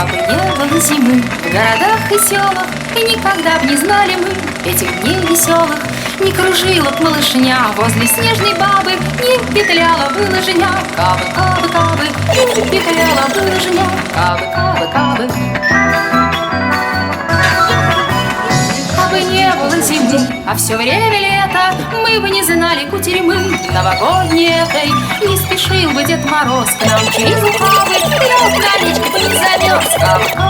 Кабы не было зимы в городах и селах, и никогда б не знали мы этих дней веселых. Не кружила б малышня возле снежной бабы, не петляла бы лыжня. Кабы, кабы, кабы, не петляла бы лыжня. Кабы, кабы, кабы. Кабы не было зимы, а все время лето, мы бы не знали кутерьмы новогодней этой. Не спешил бы Дед Мороз к нам через ухабы, лед на речке бы не замерз. Кабы,